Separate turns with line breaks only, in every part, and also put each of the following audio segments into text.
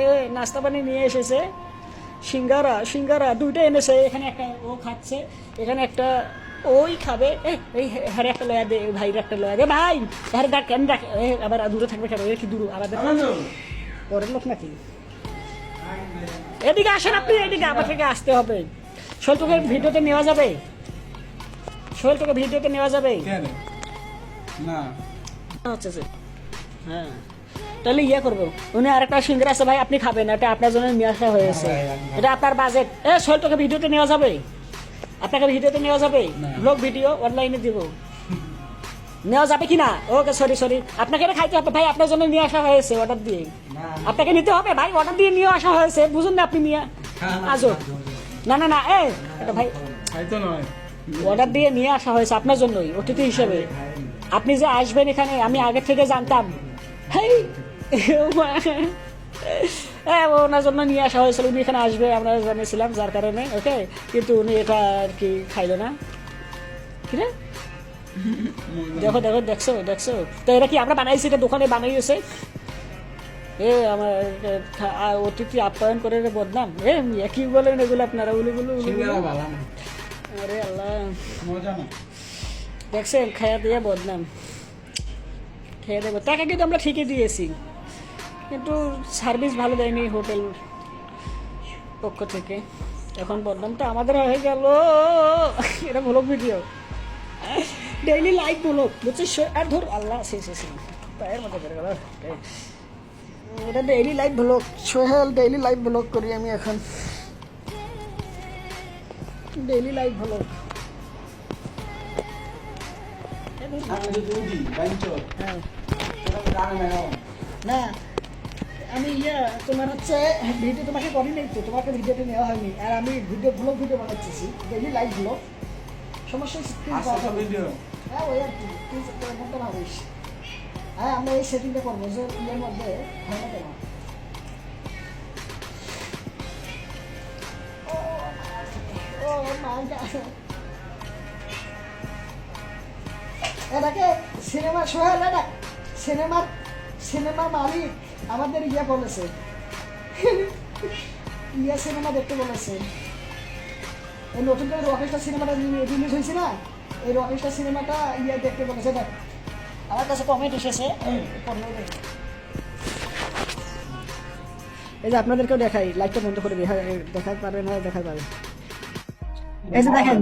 এ নাস্তা পানি নিয়ে এসেছে, সিঙ্গারা সিঙ্গারা দুইটা এনেছে, এখানে একটা ও খাচ্ছে, এখানে একটা ওই খাবে। এই হ্যাঁ একটা লয়া দে, ভাইয়ের একটা লয়া দে ভাই, হ্যাঁ ডাক কেন ডাক, আবার দূরে থাকবে কেন, কি দূর আমাদের পরের লোক নাকি। এদিকে আসেন আপনি, এদিকে আমার থেকে আসতে হবে। সোহেল তোকে ভিডিওতে নেওয়া যাবে, সোহেল তোকে ভিডিওতে নেওয়া যাবে
না
হচ্ছে যে, হ্যাঁ তাহলে ইয়ে করবো। উনি আরেকটা সিঙ্গারা আছে ভাই, আপনি খাবেন, এটা আপনার জন্য নিয়ে আসা হয়েছে, এটা আপনার বাজেট। সোহেল তোকে ভিডিওতে নেওয়া যাবে, আপনাকে ভিডিওতে নেওয়া যাবে, ব্লগ ভিডিও অনলাইনে দিব, নেওয়া যাবে কি না? ওকে সরি সরি, আপনাকে এটা খাইতে হবে ভাই, আপনার জন্য নিয়ে আসা হয়েছে অর্ডার দিয়ে, আপনাকে নিতে হবে ভাই, অর্ডার দিয়ে নিয়ে আসা হয়েছে, বুঝুন না আপনি নিয়ে আজও। না না না এটা ভাই
খাইতো নয়,
অর্ডার দিয়ে নিয়ে আসা হয়েছে আপনার জন্যই, অতিথি হিসেবে। আপনি যে আসবেন এখানে আমি আগে থেকে জানতাম, হেই ওনার জন্য নিয়ে আসা হয়েছিল, উনি এখানে আসবে আমরা জানিয়েছিলাম, যার কারণে ওকে, কিন্তু উনি এটা আর কি খাইলো না। কি রে দেখো দেখো, দেখছো দেখছো তো, এটা কি আমরা বানাইছি, এটা দোকানে বানাইছে। আমার অতিথি আপ্যায়ন করে বদনাম, কি বলেন এগুলো আপনারা, উলুগুলো আরে আল্লাহ, দেখছেন খাইয়া দিয়ে বদনাম, খেয়ে দেবো, টাকা কিন্তু আমরা ঠিকই দিয়েছি, কিন্তু সার্ভিস ভালো দেয়নি হোটেল পক্ষ থেকে, এখন বদনামটা আমাদের হয়ে গেল। এটা blog video, daily live blog, বুঝছিস? আর ধর আল্লাহ শেষ পায়ের মধ্যে বেড়ে গেল, এটা daily live blog, Sohel daily live blog করি আমি এখন, ডেইলি লাইভ ব্লগ। না আমি তোমার হচ্ছে ভিডিও তোমাকে করি নাই তো, তোমাকে ভিডিওতে নেওয়া হয়নি, আর আমি ভিডিও ব্লগ ভিডিও বানাচ্ছি, ডেইলি লাইভ ব্লগ, সমস্যা
ভিডিও।
হ্যাঁ ওই আর কি, তুই মনটা ভাবিস। হ্যাঁ আমরা এই সেটিংটা করবো যে ইয়ের মধ্যে হয় না তোমার। এটাকে সিনেমা সোহেল, এটা সিনেমার মালিক আমাদের বলেছে, সিনেমা দেখতে বলেছে। এই নতুন করে রকেস্টার সিনেমাটা রিলিজ হয়েছে না, এই রকেস্টার সিনেমাটা দেখতে বলেছে। দেখ আমার কাছে কমেন্ট এসেছে, এই যে আপনাদেরকেও দেখাই, লাইটটা বন্ধ করে দেখা পারবে না, দেখা পাবে। এই যে দেখেন,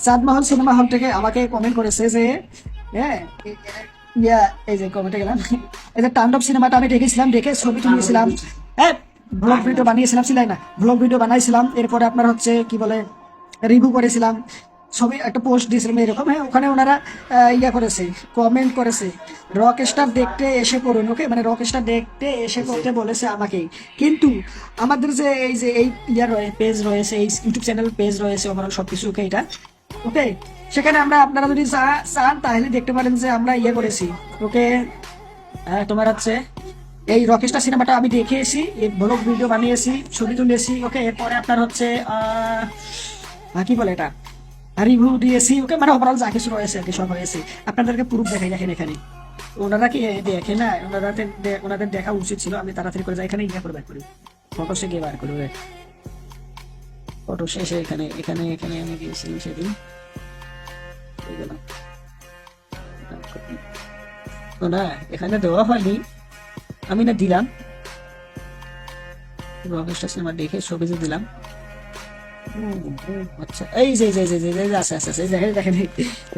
চাঁদমহল সিনেমা হল থেকে আমাকে কমেন্ট করেছে যে এই যে কমেন্টে গেলাম, এই যে তাণ্ডব সিনেমাটা আমি দেখেছিলাম, দেখে ছবি তুলিয়েছিলাম, ব্লগ ভিডিও বানিয়েছিলাম, ছিলাই না ব্লগ ভিডিও বানাইছিলাম, এরপরে আপনার হচ্ছে কি বলে রিভিউ করেছিলাম, ছবি একটা পোস্ট দিয়েছিলাম এরকম। ওখানে ওনারা করেছে, কমেন্ট করেছে, রকস্টার দেখতে এসে পড়ুন, ওকে, মানে রকস্টার দেখতে এসে পড়তে বলেছে আমাকেই। কিন্তু আমাদের যে এই যে এই পেজ রয়েছে, এই ইউটিউব চ্যানেল পেজ রয়েছে, ওভারঅল সবকিছু ওকে, এটা ওকে, সেখানে আমরা আপনারা যদি চান তাহলে দেখতে পারেন যে আমরা করেছি, ওকে, তোমার হচ্ছে এই রকস্টার সিনেমাটা আমি দেখেছি, ব্লগ ভিডিও বানিয়েছি, ছবি তুলেছি, ওকে, এরপরে আপনার হচ্ছে কি বলে এটা রিভিউ দিয়েছি, ওকে, মানে ওভারঅল যা কিছু রয়েছে আর কি সব হয়েছে। আপনাদেরকে প্রুফ দেখাই, দেখেন এখানে, ওনারা কি দেখে না, ওনাদের দেখা উচিত ছিল। আমি তাড়াতাড়ি করে যাই, এখানে করে বার করি, ফটো সে গিয়ে বার করি, ফটো শেষে এখানে এখানে এখানে আমি গিয়েছিলাম সেদিন, তো না এখানে দেওয়া হয়নি, আমি না দিলাম রকেস্টার সিনেমা দেখে ছবি যে দিলাম। আচ্ছা এই যে দেখেন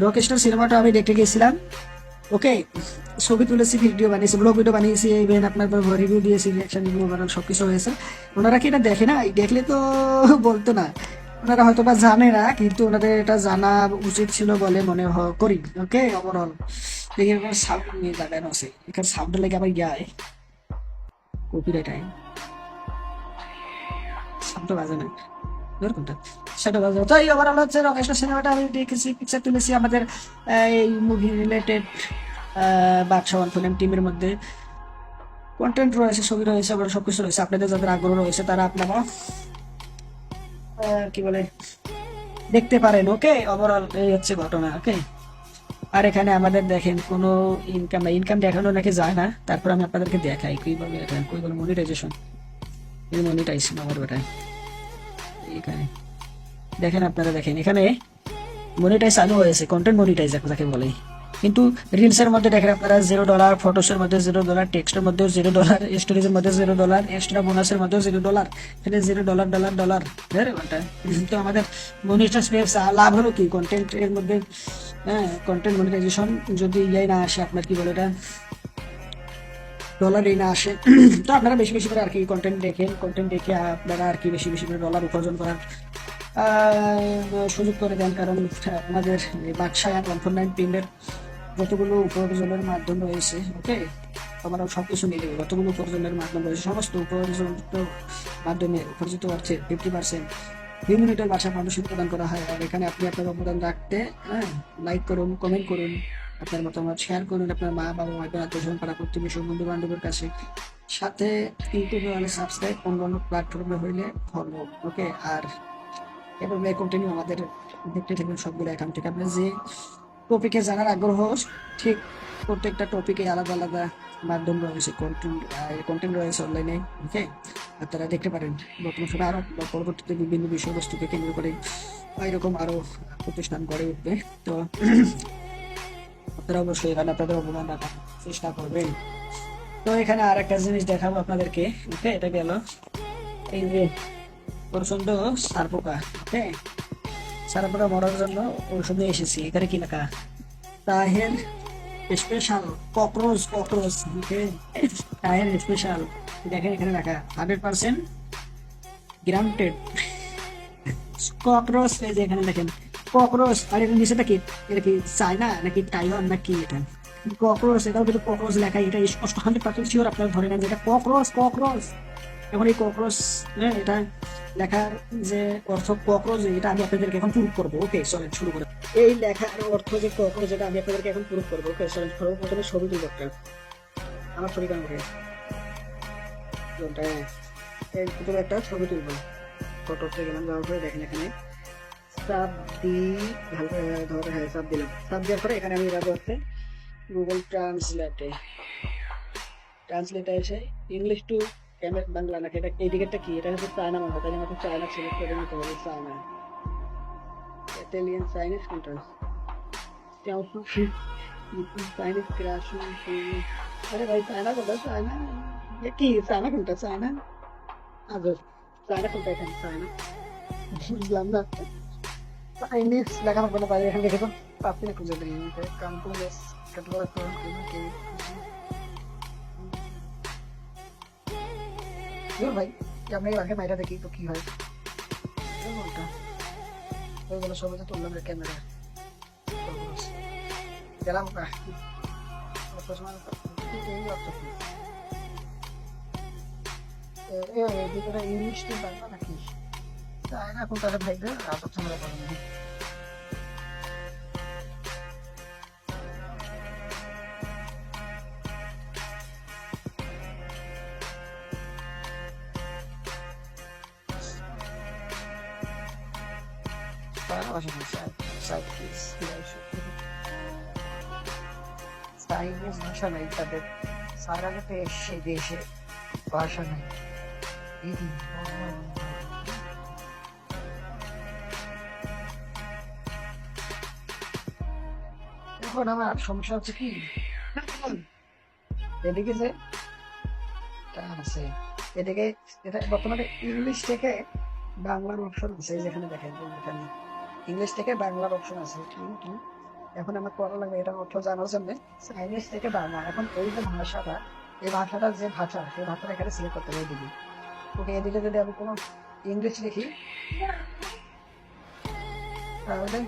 রকেস্টার সিনেমাটা আমি দেখতে গেছিলাম, ওকে, ছবি তুলেছি, ভিডিও বানিয়েছি, ব্লগ ভিডিও বানিয়েছি, ইভেন আপনার রিভিউ দিয়েছি, রিয়াকশন রিভিউ সবকিছু হয়েছে। ওনারা কি এটা দেখে না? দেখলে তো বলতো না, ওনারা হয়তো বা জানে না, কিন্তু ওনাদের এটা জানা উচিত ছিল বলে মনে করি, ওকে। ওভারঅল দেখি সাউন্ড নিয়ে লাগানো আছে, এখানে সাউন্ড লেগে আবার কপিরাইট সাউন্ড বাজে না, সেটা বাজে। তো এই ওভারঅল হচ্ছে রকেস্টার সিনেমাটা আমি দেখেছি, পিকচার তুলেছি, আমাদের এই মুভি রিলেটেড বাদশাওয়ান ফিল্ম টিমের মধ্যে কন্টেন্ট রয়েছে, ছবি রয়েছে, আবার সবকিছু রয়েছে। আপনাদের যাদের আগ্রহ রয়েছে তারা আপনারা কি বলে দেখতে পারেন, ওকে। ওভারঅল এই হচ্ছে ঘটনা, ওকে। আর এখানে আমাদের দেখেন কোনো ইনকাম দেখানো নাকি যায় না, তারপর আমি আপনাদেরকে দেখাই কিভাবে মনিটাইজেশন এই মনিটাইজ আমার বেটা এখানে দেখেন, আপনারা দেখেন এখানে মনিটাইজ চালু হয়েছে, কন্টেন্ট মনিটাইজ যাকে বলে। কিন্তু রিলসের মধ্যে দেখেন আপনারা $0, ফটোসের মধ্যে $0, টেক্সটের মধ্যে $0, স্টোরেজের মধ্যে $0, এক্সট্রা বোনাসের মধ্যে $0, এখানে $0 ডলার ডলার। তো আমাদের মনিটাইজ পেয়ে লাভ হলো কি কন্টেন্ট এর মধ্যে? হ্যাঁ, কন্টেন্ট মনিটাইজেশন যদি ইয়াই না আসে, আপনার কি বলে এটা, ডলার এই না আসে, তো আপনারা বেশি বেশি করে আর কি কন্টেন্ট দেখেন, কন্টেন্ট দেখে আপনারা আর কি বেশি বেশি করে ডলার উপার্জন করার সুযোগ করে দেন। কারণ আমাদের বাদশাহ 149 টিমের যতগুলো উপার্জনের মাধ্যম রয়েছে, ওকে, আমরা সবকিছু মিলে যতগুলো উপার্জনের মাধ্যম রয়েছে, সমস্ত উপার্জিত মাধ্যমে উপার্জিত অর্থের 50% ইউনিটের ভাষা মানুষের প্রদান করা হয়। আর এখানে আপনি আপনার অবদান রাখতে, হ্যাঁ, লাইক করুন, কমেন্ট করুন, আপনার মতামত শেয়ার করুন আপনার মা বাবা ভাইদের আত্মীয় পাড়া প্রতিবেশী বন্ধু বান্ধবের কাছে। সাথে ইউটিউবে হলে সাবস্ক্রাইব, অন্যান্য প্ল্যাটফর্মে হইলে ফলো, ওকে। আর এভাবে কন্টিনিউ আমাদের দেখতে থাকবেন সবগুলো এখান থেকে। আপনার যে টপিকে জানার আগ্রহ, ঠিক প্রত্যেকটা টপিকে আলাদা আলাদা মাধ্যম রয়েছে, কন্টেন্ট রয়েছে অনলাইনে, ওকে, আপনারা দেখতে পারেন। বর্তমান সময় আরো পরবর্তীতে বিভিন্ন বিষয়বস্তুকে কেন্দ্র করে এরকম আরো প্রতিষ্ঠান গড়ে উঠবে। তো আপনারা অবশ্যই এখানে আপনাদের অবদান রাখার চেষ্টা করবেন। তো এখানে আর একটা জিনিস দেখাবো আপনাদেরকে, ওকে। এটা গেল এই যে প্রচন্ড সারপোকা, ওকে, সারপোকা মরার জন্য ঔষধ নিয়ে এসেছি। এখানে কি লেখা? তাহের স্পেশাল ককরোচ, ওকে, তাহের স্পেশাল। দেখেন এখানে লেখা 100% গ্রান্টেড ককরোচ। এই যে এখানে দেখেন ককরোচ। আর এর নিচেটা কি? এটা কি চায়না নাকি তাইওয়ান নাকি এটা? ককরোচ, এটাও কিন্তু ককরোচ লেখা। এটা স্পষ্ট 100% শিওর আপনারা ধরে নেন যে এটা ককরোচ। এখন এই ককরোচ, এটা লেখার যে অর্থ ককরোচ, এটা আমি আপনাদেরকে এখন প্রুফ করবো, ওকে। চলেন শুরু করে। এই লেখার অর্থ যে ককরোচ, এটা আমি আপনাদেরকে এখন প্রুফ করবো, ওকে। চলেন সর্বপ্রথমে ছবি তুলব একটা। আমার ছবি কেন করে এই ভিতরে একটা ছবি তুলবো। ফটো থেকে গেলাম, যাওয়ার পরে দেখেন এখানে সাব দিই, ভালো করে ধরে, হ্যাঁ সাব দিলাম। সাব দেওয়ার পরে এখানে আমি যাবো হচ্ছে গুগল ট্রান্সলেটে এসে ইংলিশ টু বাংলা নাকি, এটা এই দিকেরটা কি? এটা হচ্ছে চায়না মনে হয়, তাই আমাকে চায়না সিলেক্ট করে নিতে হবে। চায়না, ইটালিয়ান, চাইনিজ কোনটা? Chinese crush. আরে ভাই চায়না কোনটা? চায়না কি? চায়না কোনটা? চায়না আজ চায়না কোনটা? এখানে চায়না বুঝলাম না। চাইনিজ লেখা থাকবে না, এখানে দেখে তো পাচ্ছি না, খুঁজে দিই কাম্পুলেস ভাই। আমরা এই আগে মাইটা দেখি তো কি হয়। ওইগুলো সবাই তুললাম ক্যামেরা, গেলাম ইংলিশ তো বাংলা নাকি চায়না কোনটা ভাই? আদর ঝামেলা করেন না। চাইনিজ ভাষা নাই তাদের, সারা সেই দেশে ভাষা নাই। এখন আমার সমস্যা হচ্ছে কি, এদিকে যে আছে, এদিকে এটা বর্তমানে ইংলিশ থেকে বাংলার অপশন আছে, যেখানে দেখেন এখানে ইংলিশ থেকে বাংলার অপশন আছে, কিন্তু এখন আমার করা লাগবে এটার অর্থ জানার জন্য চাইনিজ থেকে বাংলা। এখন এই যে ভাষাটা, এই ভাষাটার যে ভাষা, সেই ভাষাটা এখানে সিলেক্ট করতে হবে এদিকে, ওকে। এদিকে যদি আমি কোনো ইংলিশ লিখি তাহলে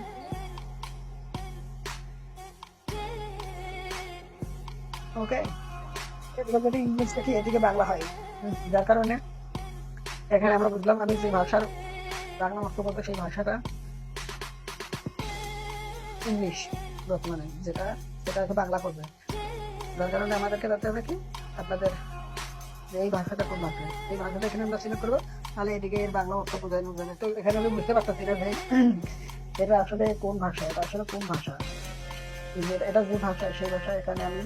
ওকে, এদিকে যদি ইংলিশ লিখি এদিকে বাংলা হয়, যার কারণে এখানে আমরা বুঝলাম আমি যে ভাষার বাংলা অর্থ বলতে সেই ভাষাটা ইংলিশ বর্তমানে, যেটা সেটা বাংলা করবে। যার কারণে আমাদেরকে জানতে হবে কি আপনাদের যে এই ভাষাটা কোন ভাষা, এই ভাষাটা এখানে আমরা সিলেক্ট করবো, তাহলে এদিকে এর বাংলা অর্থ বোঝানো যাবে। তো এখানে আমি বুঝতে পারতেছি না ভাই এটা আসলে কোন ভাষা, এটা আসলে কোন ভাষা, এটা যে ভাষা সেই ভাষা এখানে আমি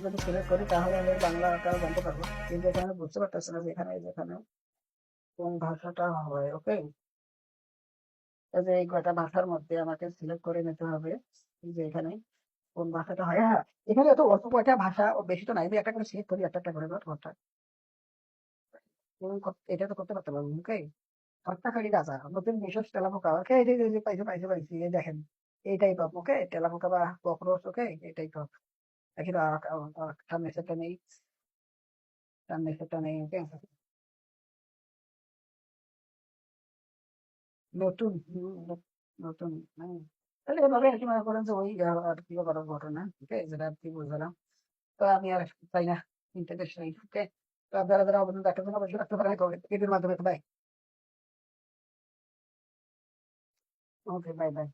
যদি সিলেক্ট করি তাহলে আমি বাংলাটা জানতে পারবো, কিন্তু এখানে আমি বুঝতে পারতেছি না যে যেখানে কোন ভাষাটা হয়। ওকে, যে এই কয়টা ভাষার মধ্যে আমাকে সিলেক্ট করে নিতে হবে যে এখানে কোন ভাষাটা হয়। হ্যাঁ, এখানে তো অল্প কয়টা ভাষা, ও বেশি তো নাই, আমি একটা করে সিলেক্ট করি, একটা করে ঘরটা এটা তো করতে পারতে পারবো। ওকে, হত্যাকারী রাজা নতুন মিশর তেলাপোকা। ওকে, এই যে পাইছে পাইছে পাইছে, এই দেখেন এই টাইপ অফ। ওকে, তেলাপোকা বা ককরোচ। ওকে, এই টাইপ অফ। দেখি তো সামনে সেটা নেই, সামনে সেটা নেই। ওকে, নতুন নতুন তাহলে এভাবে আর কি মনে করেন যে ওই আর কি করার ঘটনা। ওকে, যেটা আর কি বুঝলাম। তো আমি আর চাই না ইন্টারনেট নেই। ওকে, তো আপনারা যারা অবদান রাখতে পারেন অবশ্যই রাখতে পারেন এটির মাধ্যমে। বাই। Okay, bye bye.